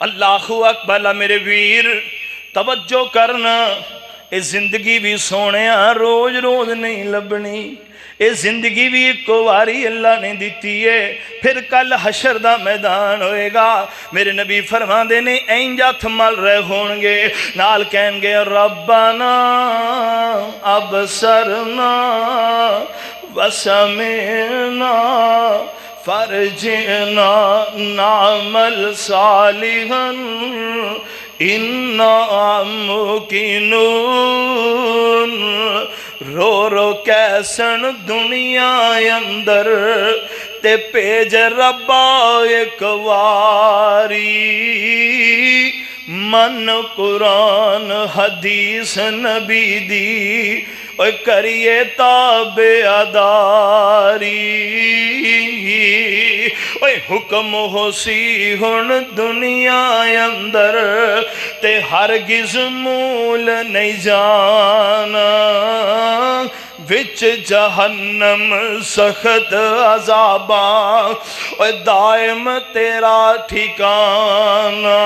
اللہ اکبر، میرے ویر توجہ کرنا، اے زندگی بھی سونیا روز روز نہیں لبنی، اے زندگی بھی ایک واری اللہ نے دیتی ہے، پھر کل حشر دا میدان ہوئے گا۔ میرے نبی فرماندے نے اینجا تھمل رہے ہونگے، نال کہیں گے ربنا ابصرنا وسمعنا فرجنا نعمل صالحا انا ممکنون۔ رو رو کیسن دنیا اندر تے پیج ربا ایک واری، من قرآن حدیث نبی دی اوے کریے تابع داری۔ اوے حکم ہو سی ہن دنیا اندر تے ہرگز مول نہیں جانا، وچ جہنم سخت عذاباں اوے دائم تیرا ٹھکانہ۔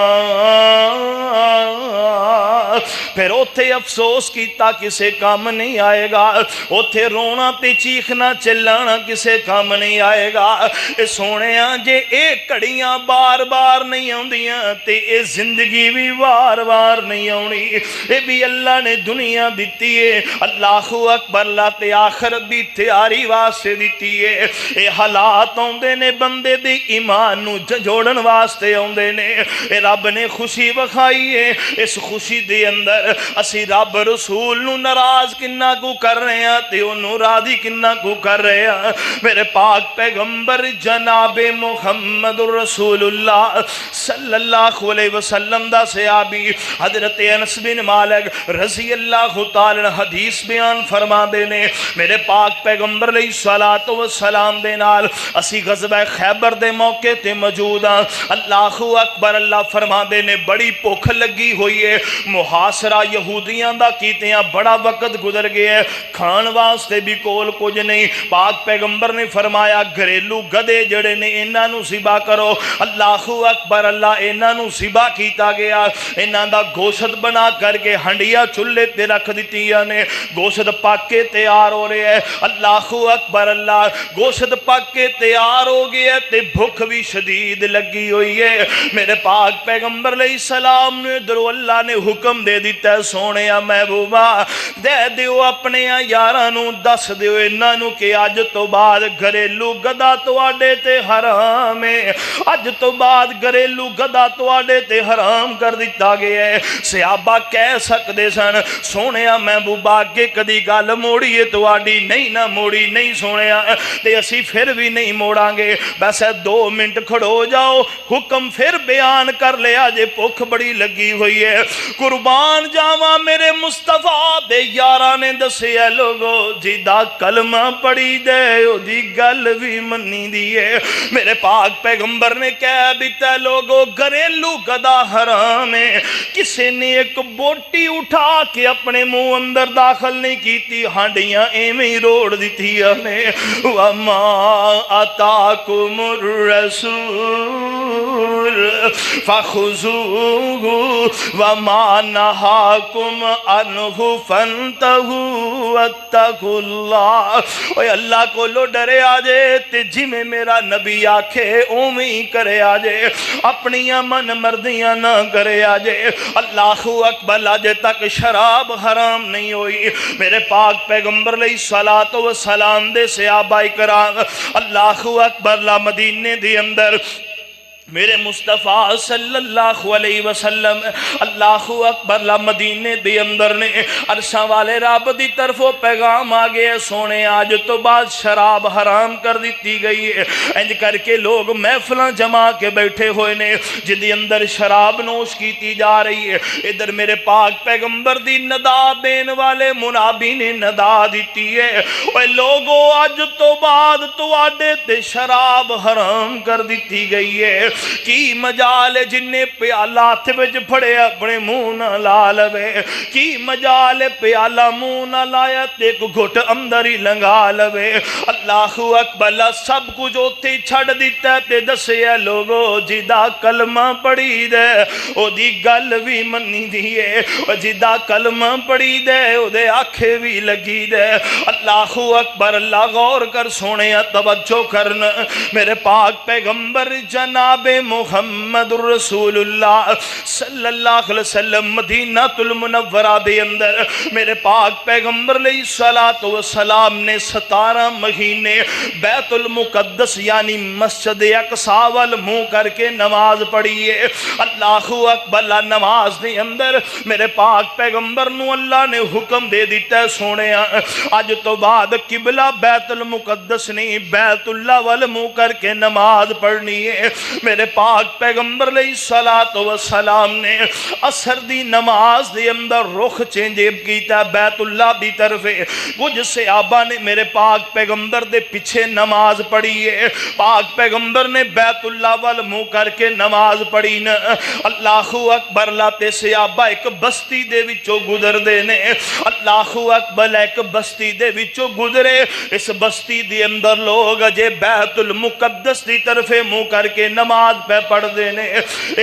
پھر اوتھے افسوس کیتا کسے کام نہیں آئے گا، اوتھے رونا تے چیخنا چلانا کسے کام نہیں آئے گا۔ اے سونیاں جے اے کڑیاں بار بار نہیں آندیاں تے اے زندگی بھی بار بار نہیں آنی، اے بھی اللہ نے دنیا دیتی ہے۔ اللہ اکبر، اللہ دنیا تے آخرت دی تیاری واسطے دیتی ہے. اے حالات آندے نے بندے دی ایمان نو جھنجوڑن واسطے آندے نے. اے رب نے خوشی وکھائی ہے. اس خوشی دے اندر اسی رب رسول نو ناراض کنا کو کر رہے ہیں تے انہوں راضی کنا کو کر رہے ہیں. میرے پاک پیغمبر جناب محمد رسول اللہ صلی اللہ علیہ وسلم دا صحابی حضرت انس بن مالک رضی اللہ تعالی عنہ حدیث بیان فرما دے نے میرے پاک پیغمبر علیہ الصلوۃ والسلام دے نال اسی غزوہ خیبر دے موقع تے موجود ہاں. اللہ اکبر. اللہ فرما دے نے بڑی بھوک لگی ہوئی ہے. محاصرہ یہودیاں دا کیتیاں بڑا وقت گزر گیا ہے. کھان واسطے بھی کول کچھ نہیں. پاک پیغمبر نے فرمایا گھریلو گدے جڑے نے انہاں نو ذبح کرو. اللہ اکبر. اللہ انہاں نو ذبح کیتا گیا. انہاں دا گوشت بنا کر کے ہنڈیاں چولہے تے رکھ دتیاں نے. گوشت پک کے تیار ہو رہا ہے. اللہ اکبر. اللہ گوشت پک کے تیار ہو گیا تے بھوک بھی شدید لگی ہوئی ہے. میرے پاک پیغمبر علیہ السلام نے درو اللہ نے حکم دے دیتا ہے سونے محبوبہ دے دیو اپنے یاراں نو دس دیو انہاں نو کہ اج تو بعد گھریلو گدا تواڈے تے حرام ہے. اج تو بعد گھریلو گدا تواڈے تے حرام کر دتا گیا ہے. صحابہ کہہ سکدے سن سونے محبوبہ کہ کدی گل موڑی ہے تواڈی نہیں نہ موڑی نہیں سونے تے اسی پھر بھی نہیں موڑاں گے. بس 2 منٹ کھڑو جاؤ حکم پھر بیان کر لیا جے بھوک بڑی لگی ہوئی ہے. قربان جاواں میرے مصطفیٰ دے یاراں نے دسیا لوگو جیدا کلمہ پڑھی دے او دی گل بھی منی دی ہے. میرے پاک پیغمبر نے کہہ دیتا لوگو گھریلو گدا حرام ہے. کسی نے ایک بوٹی اٹھا کے اپنے منہ اندر داخل نہیں کیتی. ہانڈیاں ایویں ہی روڑ دیتی نے. وما آتاکم الرسول فخذوہ وما نہاکم عنہ فانتہوا واتقوا اللہ. اوے اللہ کو لو ڈرے آجے تے جی میں میرا نبی آکھے اومی کرے آجے. اپنی من مردیاں نہ کرے آجے. اللہ اکبر. آج تک شراب حرام نہیں ہوئی. میرے پاک پیغمبر علیہ الصلوۃ والسلام دے صحابہ کرام اللہ اکبر. لا مدینے دی اندر میرے مصطفیٰ صلی اللہ علیہ وسلم اللہ اکبر. لا مدینے دی اندر نے عرشاں والے رب دی طرفوں پیغام آگئے سونے آج تو بعد شراب حرام کر دیتی گئی ہے. انج کر کے لوگ محفلاں جما کے بیٹھے ہوئے نے جدی اندر شراب نوش کیتی جا رہی ہے. ادھر میرے پاک پیغمبر دی ندا دین والے منابی نے ندا دیتی ہے اے لوگو آج تو بعد تو آڈے تے شراب حرام کر دیتی گئی ہے. کی مجال جنہیں پیالہ ہاتھ وچ پھڑے اپنے منہ نہ لا لوے. کی مجال پیالہ منہ نہ لایا تے ایک گھٹ اندر ہی لنگا لوے. اللہ اکبر. سب کچھ اوتھے چھڑ دیتا تے دسیا لوگو جدا کلمہ پڑھی دے او دی گل بھی منی دیئے. جدا کلمہ پڑھی دے او دے آنکھیں بھی لگی دے. اللہ اکبر. اللہ غور کر سونے توجہ کرنا. میرے پاک پیغمبر جناب محمد رسول اللہ صلی اللہ علیہ وسلم مدینہ المنورہ دے اندر میرے پاک پیغمبر علیہ الصلوۃ والسلام نے 17 مہینے بیت المقدس یعنی مسجد اقصی وال منہ کر کے نماز پڑھی ہے. اللہ اکبر. نماز دے اندر میرے پاک پیغمبر نو اللہ نے حکم دے دیتا ہے سونے اج تو بعد قبلہ بیت المقدس نہیں بیت اللہ وال منہ کر کے نماز پڑھنی ہے. میرے پاک پیغمبر علیہ الصلوۃ والسلام نے عصر دی نماز دے اندر رخ چینج کیتا بیت اللہ دی طرف. کچھ صحابہ نے میرے پاک پیغمبر دے پیچھے نماز پڑھی ہے. پاک پیغمبر نے بیت اللہ وال منہ کر کے نماز پڑھی نا. اللہ اکبر. لاتے صحابہ ایک بستی دے وچوں گزر دے نے. اللہ اکبر. ایک بستی دے وچوں گزرے. اس بستی دے اندر لوگ اجے بیت المقدس دی طرف منہ کر کے نماز نماز پہ پڑھ دینے.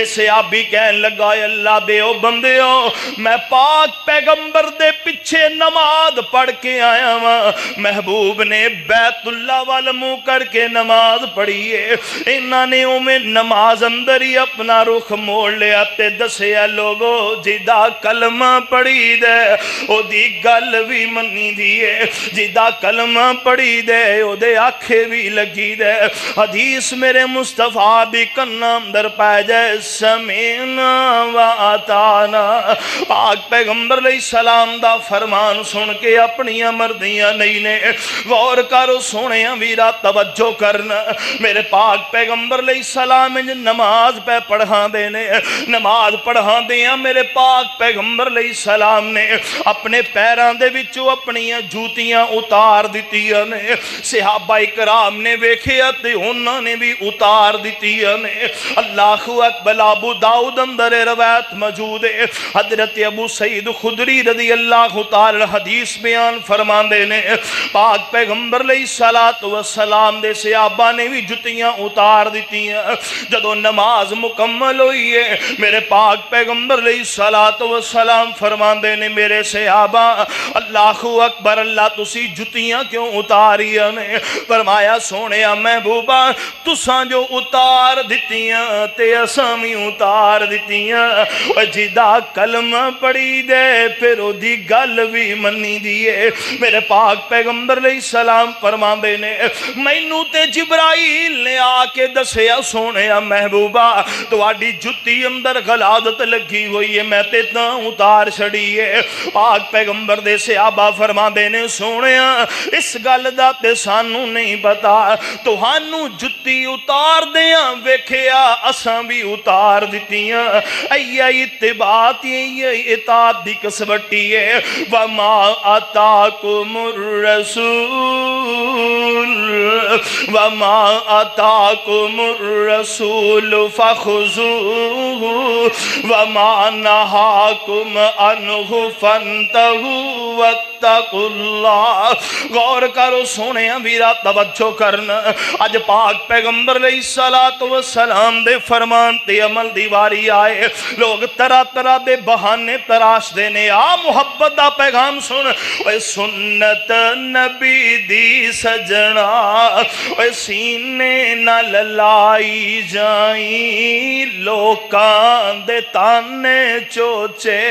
اسے آبی کہن لگا اللہ بے او بندیو میں پاک پیغمبر دے پیچھے نماز پڑھ کے آیا ہاں. محبوب نے بیت اللہ وال منہ کر کے نماز پڑھی ہے. انہاں نے اوویں نماز اندر ہی اپنا رخ موڑ لیا تے دسیا لوگو جدا کلمہ پڑھی دے او دی گل بھی منی دی ہے, جدا کلمہ پڑھی دے او دے آنکھیں بھی لگی دے. حدیث میرے مصطفیٰ بھی کنا اندر پہ جائے سمینا و آتانا. پاک پیغمبر علیہ السلام دا فرمان سن کے اپنی مردیاں نہیں نے. غور کرو سونے ویرا توجہ کرنا. میرے پاک پیغمبر علیہ السلام نماز پہ پڑھا دینے. نماز پڑھا دیا میرے پاک پیغمبر علیہ السلام نے اپنے پیران دے وچوں اپنی جوتیاں اتار دیتیاں نے. صحابہ اکرام نے ویکھیا تے انہاں نے بھی اتار دیتیاں نے. اللہ اکبر. ابو داؤد اندر روایت موجود ہے. حضرت ابو سعید خدری رضی اللہ تعالی حدیث بیان فرماندے نے پاک پیغمبر علیہ السلام دے صحابہ نے بھی جتیاں اتار دیتیاں. جدو نماز مکمل ہوئی ہے میرے پاک پیغمبر علیہ السلام فرماندے نے میرے صحابہ اللہ اکبر اللہ تسی جتیاں کیوں اتاریاں نے؟ فرمایا سونیا محبوبہ تساں جو اتار دیتیاں تے اساں بھی اتار دیتیاں. جدا کلمہ پڑھی دے پھر او دی گل بھی منی دیئے. میرے پاک پیغمبر علیہ السلام فرماندے نے مینوں تے جبرائیل نے آ کے دسیا سونیا محبوبہ تواڈی جُتی اندر غلاظت لگی ہوئی ہے میں تے تاں اتار چھڑی ہے. پاک پیغمبر دے صحابہ فرماندے نے سونیا اس گل دا تے سانوں نہیں پتا تہانوں جُتی اتار دیاں ویکھیا اساں بھی اتار دتیاں. ایا اتباع یہ اطاعت دی کسوٹی ہے. وما آتاکم الرسول وما آتاکم الرسول فخذوه وما نہاکم عنہ فانتہوا واتقوا اللہ. غور کرو سونے ویرا توجہ کرنا. اج پاک پیغمبر علیہ السلام دے فرمان تے عمل دی واری آئے. لوگ طرح طرح دے بہانے تراش دینے. آ محبت دا پیغام سن. اے سنت نبی دی سجنا اے سینے نال لائی جائیں لوکاں دے تانے چوچے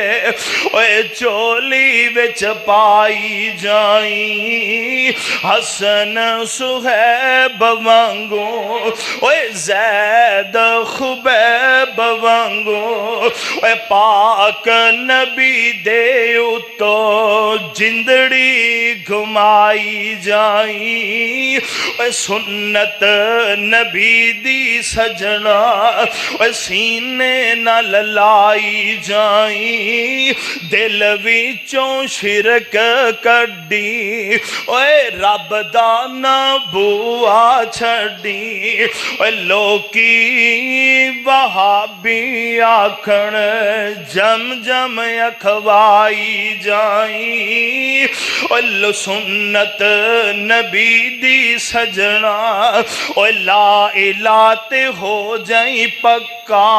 اے چولی وچ پائی جائیں. حسن سہیب وانگو اے زید خبیب وانگو اے پاک نبی دے اتو جندڑی گھمائی جائیں. اے سنت نبی دی سجنا اے سینے نال لائی جائیں. دل وچوں شرک کڈی اے رب دا نبوہ چھڑی. اے لوکی وہابی آکھن جم جم اکھوائی جائیں. اے سنت نبی دی سجنا اے لا الہ تے ہو جائیں پکا.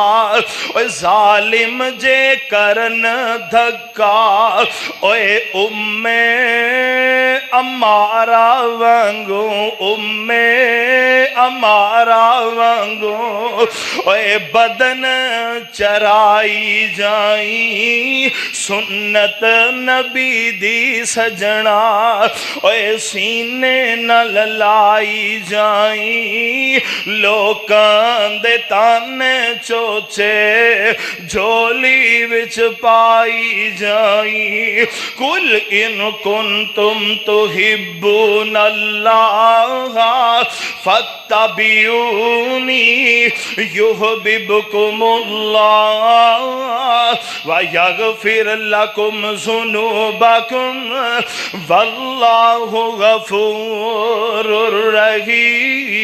اے ظالم جے کرن دھکا اے امارا وانگو امارا وانگو اے بدن چرائی جائیں. سنت نبی دی سجنا اے سینے نال لائی جائیں. لوکاں دے تانے چوچے جھولی وچ پائی جائیں. قل ان کنتم تحبون اللہ فاتبعونی یحببکم اللہ ویغفر لکم ذنوبکم واللہ غفور رحیم.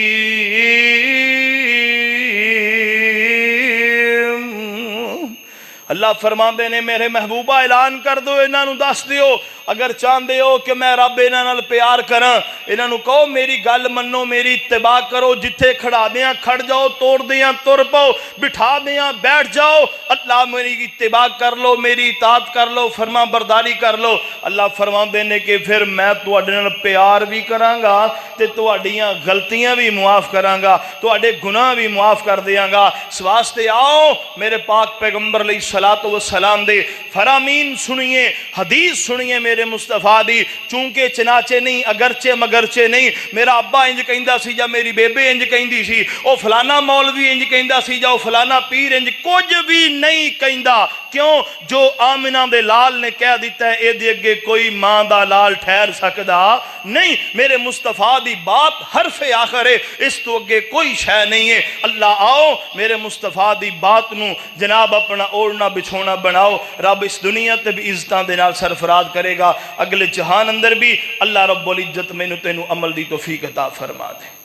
اللہ فرماندے نے میرے محبوبہ اعلان کر دو، انہاں نوں دس دیو اگر چاہندے ہو کہ میں رب انہاں نال پیار کراں، انہاں نوں کہو میری گل منو، میری اتباع کرو، جتھے کھڑا دیاں کھڑ جاؤ، توڑ دیاں تر پاؤ، بٹھا دیاں بیٹھ جاؤ، اللہ میری اتباع کر لو، میری اطاعت کر لو، فرما برداری کر لو۔ اللہ فرماندے نے کہ پھر میں تواڈے نال پیار بھی کراں گا تے تواڈیاں غلطیاں بھی معاف کراں گا، تواڈے گناہ بھی معاف کر دیاں گا۔ اس واسطے آؤ میرے پاک پیغمبر علیہ الصلوۃ والسلام دے فرامین سنیے، حدیث سنیے میرے مصطفیٰ دی، چونکہ چنانچہ نہیں، اگرچہ مگرچہ نہیں، میرا ابا انج کہندا سی جا میری بیبے انج کہندی سی، او فلانا مولوی انج کہندا سی جا او فلانا پیر انج، کچھ بھی نہیں کہندا۔ کیوں؟ جو آمنہ دے لال نے کہہ دیتا ہے اے دے اگے کوئی ماں دا لال ٹھہر سکدا نہیں۔ میرے مصطفیٰ دی بات حرف آخر ہے، اس تو اگے کوئی شے نہیں ہے۔ اللہ آؤ میرے مصطفیٰ دی بات نو جناب اپنا اوڑنا بچھونا بناؤ، رب اس دنیا تے بھی عزتاں دے نال سرفراز کرے گا، اگلے جہان اندر بھی اللہ رب العزت مینوں تینوں عمل دی توفیق عطا فرما دے۔